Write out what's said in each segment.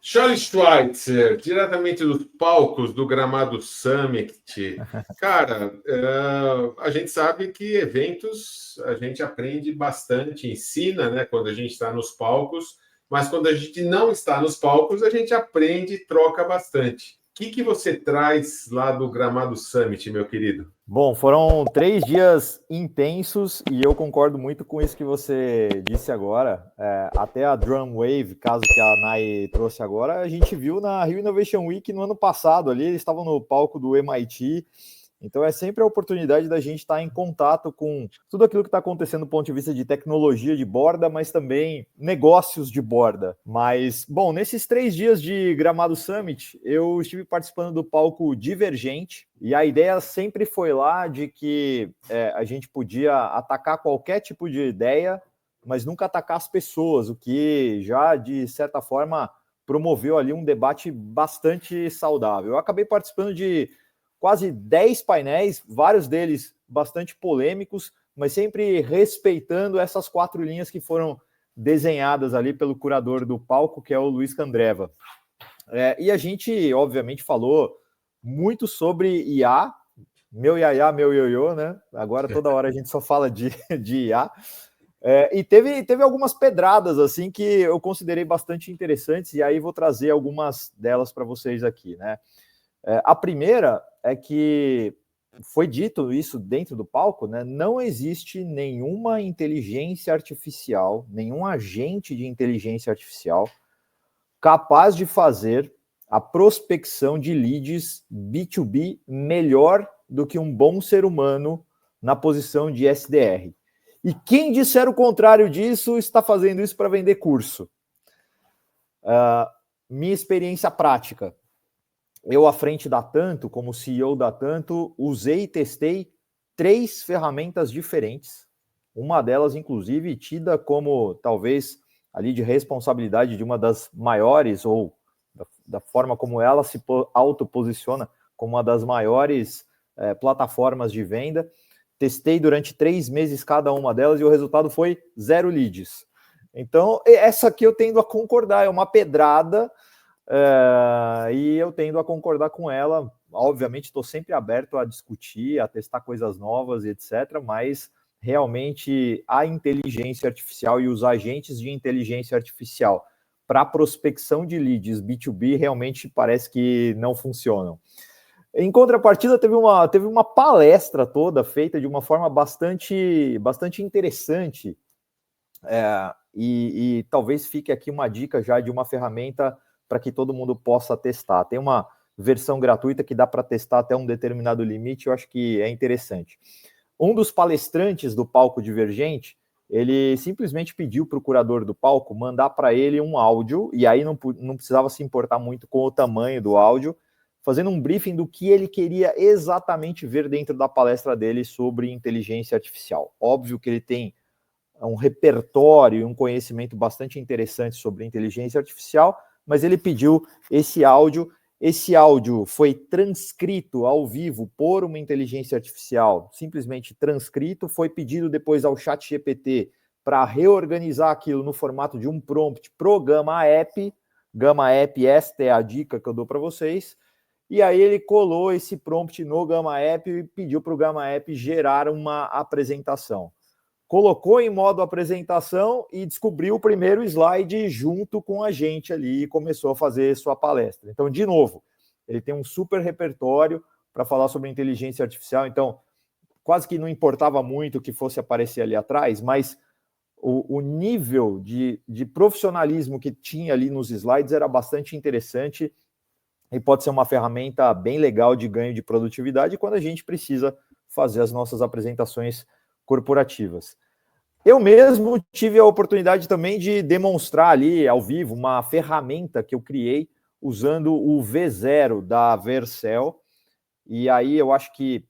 Charles Schweitzer, diretamente dos palcos do Gramado Summit. Cara, a gente sabe que eventos a gente aprende bastante, ensina, né, quando a gente está nos palcos, mas quando a gente não está nos palcos, a gente aprende e troca bastante. O que você traz lá do Gramado Summit, meu querido? Bom, foram 3 dias intensos e eu concordo muito com isso que você disse agora. Até a Drum Wave, caso que a Nai trouxe agora, a gente viu na Rio Innovation Week no ano passado ali, eles estavam no palco do MIT. Então é sempre a oportunidade da gente estar em contato com tudo aquilo que está acontecendo do ponto de vista de tecnologia de borda, mas também negócios de borda. Mas, bom, nesses 3 dias de Gramado Summit, eu estive participando do palco Divergente, e a ideia sempre foi lá de que a gente podia atacar qualquer tipo de ideia, mas nunca atacar as pessoas, o que já, de certa forma, promoveu ali um debate bastante saudável. Eu acabei participando de quase 10 painéis, vários deles bastante polêmicos, mas sempre respeitando essas 4 linhas que foram desenhadas ali pelo curador do palco, que é o Luiz Candreva. E a gente, obviamente, falou muito sobre IA, meu iaiá, meu ioiô, né? Agora toda hora a gente só fala de IA. E teve algumas pedradas assim que eu considerei bastante interessantes, e aí vou trazer algumas delas para vocês aqui, né? A primeira é que foi dito isso dentro do palco, né? Não existe nenhuma inteligência artificial, nenhum agente de inteligência artificial capaz de fazer a prospecção de leads B2B melhor do que um bom ser humano na posição de SDR. E quem disser o contrário disso está fazendo isso para vender curso. Minha experiência prática. Eu, à frente da Tanto, como CEO da Tanto, usei e testei 3 ferramentas diferentes. Uma delas, inclusive, tida como, talvez, ali de responsabilidade de uma das maiores, ou da forma como ela se autoposiciona, como uma das maiores plataformas de venda. Testei durante 3 meses cada uma delas e o resultado foi 0 leads. Então, essa aqui eu tendo a concordar, é uma pedrada, e eu tendo a concordar com ela. Obviamente, estou sempre aberto a discutir, a testar coisas novas, etc., mas realmente a inteligência artificial e os agentes de inteligência artificial para prospecção de leads B2B realmente parece que não funcionam. Em contrapartida, teve uma palestra toda feita de uma forma bastante interessante, e talvez fique aqui uma dica já de uma ferramenta para que todo mundo possa testar. Tem uma versão gratuita que dá para testar até um determinado limite, eu acho que é interessante. Um dos palestrantes do palco Divergente, ele simplesmente pediu para o curador do palco mandar para ele um áudio, e aí não precisava se importar muito com o tamanho do áudio, fazendo um briefing do que ele queria exatamente ver dentro da palestra dele sobre inteligência artificial. Óbvio que ele tem um repertório e um conhecimento bastante interessante sobre inteligência artificial, mas ele pediu esse áudio. Esse áudio foi transcrito ao vivo por uma inteligência artificial, simplesmente transcrito, foi pedido depois ao ChatGPT para reorganizar aquilo no formato de um prompt pro Gama App. Gama App, esta é a dica que eu dou para vocês. E aí ele colou esse prompt no Gama App e pediu para o Gama App gerar uma apresentação. Colocou em modo apresentação e descobriu o primeiro slide junto com a gente ali e começou a fazer sua palestra. Então, de novo, ele tem um super repertório para falar sobre inteligência artificial, então quase que não importava muito o que fosse aparecer ali atrás, mas o nível de profissionalismo que tinha ali nos slides era bastante interessante e pode ser uma ferramenta bem legal de ganho de produtividade quando a gente precisa fazer as nossas apresentações corporativas. Eu mesmo tive a oportunidade também de demonstrar ali ao vivo uma ferramenta que eu criei usando o V0 da Vercel. E aí eu acho que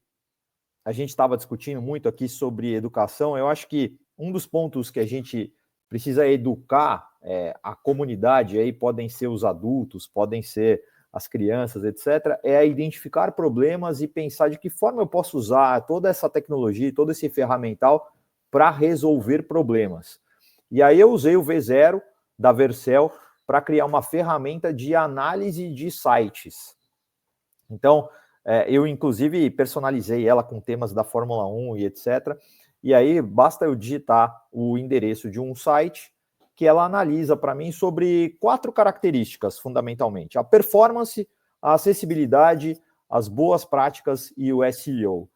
a gente estava discutindo muito aqui sobre educação. Eu acho que um dos pontos que a gente precisa educar a comunidade, aí podem ser os adultos, podem ser as crianças, etc., é identificar problemas e pensar de que forma eu posso usar toda essa tecnologia, todo esse ferramental para resolver problemas. E aí eu usei o V0 da Vercel para criar uma ferramenta de análise de sites. Então, eu inclusive personalizei ela com temas da Fórmula 1 e etc. E aí basta eu digitar o endereço de um site que ela analisa para mim sobre 4 características, fundamentalmente: a performance, a acessibilidade, as boas práticas e o SEO.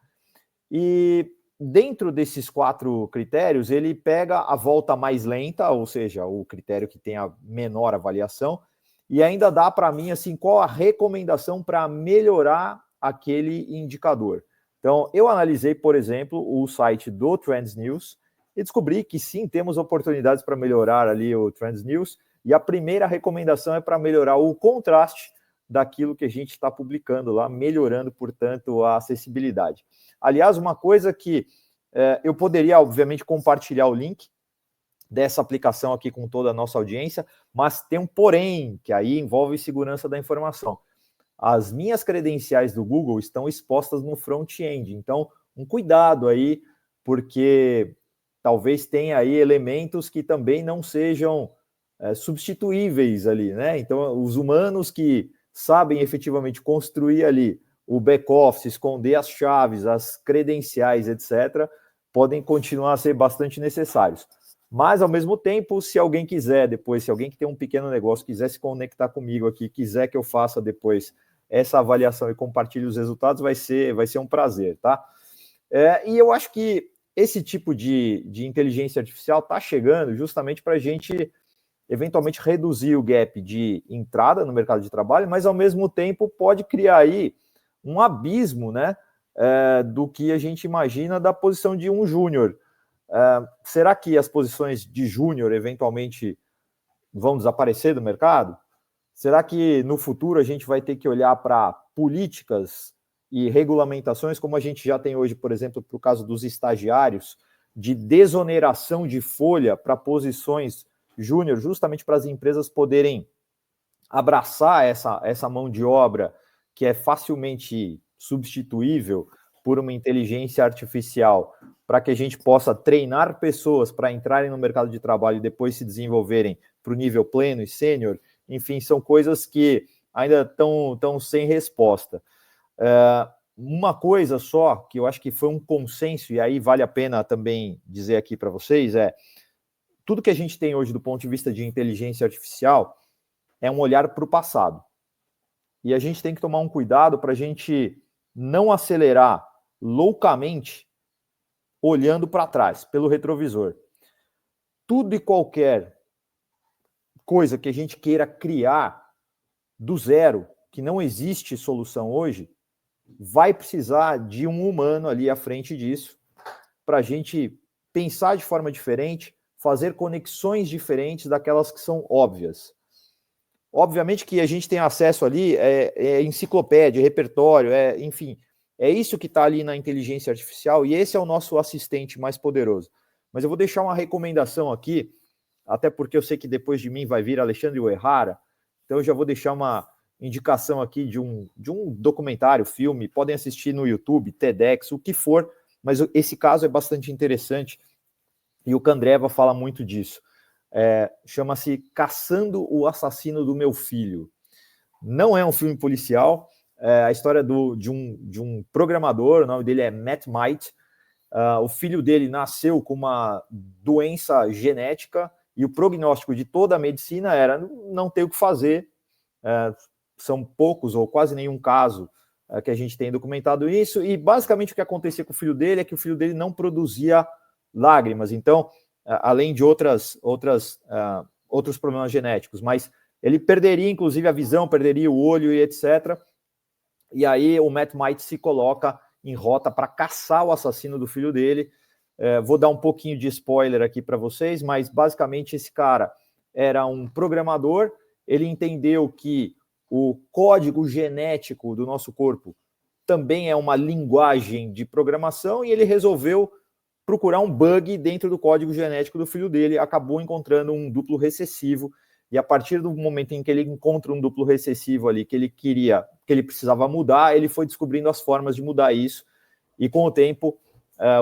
E dentro desses 4 critérios, ele pega a volta mais lenta, ou seja, o critério que tem a menor avaliação, e ainda dá para mim assim qual a recomendação para melhorar aquele indicador. Então, eu analisei, por exemplo, o site do Trends News e descobri que sim, temos oportunidades para melhorar ali o Trends News, e a primeira recomendação é para melhorar o contraste daquilo que a gente está publicando lá, melhorando, portanto, a acessibilidade. Aliás, uma coisa que eu poderia, obviamente, compartilhar o link dessa aplicação aqui com toda a nossa audiência, mas tem um porém, que aí envolve segurança da informação. As minhas credenciais do Google estão expostas no front-end, então um cuidado aí, porque talvez tenha aí elementos que também não sejam substituíveis ali, né? Então, os humanos que sabem efetivamente construir ali o back-office, esconder as chaves, as credenciais, etc., podem continuar a ser bastante necessários. Mas, ao mesmo tempo, se alguém quiser depois, se alguém que tem um pequeno negócio quiser se conectar comigo aqui, quiser que eu faça depois essa avaliação e compartilhe os resultados, vai ser um prazer, tá? E eu acho que esse tipo de inteligência artificial está chegando justamente para a gente eventualmente reduzir o gap de entrada no mercado de trabalho, mas ao mesmo tempo pode criar aí um abismo, né, do que a gente imagina da posição de um júnior. Será que as posições de júnior eventualmente vão desaparecer do mercado? Será que no futuro a gente vai ter que olhar para políticas e regulamentações, como a gente já tem hoje, por exemplo, para o caso dos estagiários, de desoneração de folha para posições júnior, justamente para as empresas poderem abraçar essa mão de obra que é facilmente substituível por uma inteligência artificial, para que a gente possa treinar pessoas para entrarem no mercado de trabalho e depois se desenvolverem para o nível pleno e sênior. Enfim, são coisas que ainda estão sem resposta. Uma coisa só, que eu acho que foi um consenso, e aí vale a pena também dizer aqui para vocês, tudo que a gente tem hoje do ponto de vista de inteligência artificial é um olhar para o passado. E a gente tem que tomar um cuidado para a gente não acelerar loucamente olhando para trás, pelo retrovisor. Tudo e qualquer coisa que a gente queira criar do zero, que não existe solução hoje, vai precisar de um humano ali à frente disso, para a gente pensar de forma diferente, fazer conexões diferentes daquelas que são óbvias. Obviamente que a gente tem acesso ali, enciclopédia, repertório, enfim, é isso que está ali na inteligência artificial e esse é o nosso assistente mais poderoso. Mas eu vou deixar uma recomendação aqui, até porque eu sei que depois de mim vai vir Alexandre Uehara, então eu já vou deixar uma indicação aqui de um documentário, filme, podem assistir no YouTube, TEDx, o que for, mas esse caso é bastante interessante e o Candreva fala muito disso. Chama-se Caçando o Assassino do Meu Filho. Não é um filme policial, é a história de um programador, o nome dele é Matt Might. O filho dele nasceu com uma doença genética e o prognóstico de toda a medicina era não ter o que fazer. São poucos ou quase nenhum caso que a gente tem documentado isso, e basicamente o que acontecia com o filho dele é que o filho dele não produzia lágrimas, então, além de outros problemas genéticos, mas ele perderia inclusive a visão, perderia o olho e etc. E aí o Matt Might se coloca em rota para caçar o assassino do filho dele. Vou dar um pouquinho de spoiler aqui para vocês, mas basicamente esse cara era um programador, ele entendeu que o código genético do nosso corpo também é uma linguagem de programação e ele resolveu procurar um bug dentro do código genético do filho dele, acabou encontrando um duplo recessivo e a partir do momento em que ele encontra um duplo recessivo ali que ele precisava mudar, ele foi descobrindo as formas de mudar isso e com o tempo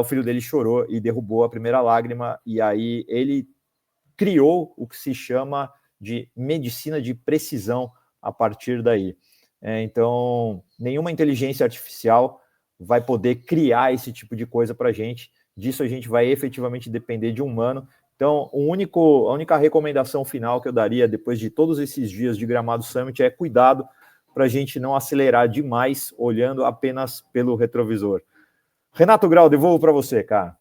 o filho dele chorou e derrubou a primeira lágrima e aí ele criou o que se chama de medicina de precisão a partir daí. Então, nenhuma inteligência artificial vai poder criar esse tipo de coisa para a gente. Disso a gente vai efetivamente depender de um humano. Então, a única recomendação final que eu daria depois de todos esses dias de Gramado Summit é cuidado para a gente não acelerar demais olhando apenas pelo retrovisor. Renato Grau, devolvo para você, cara.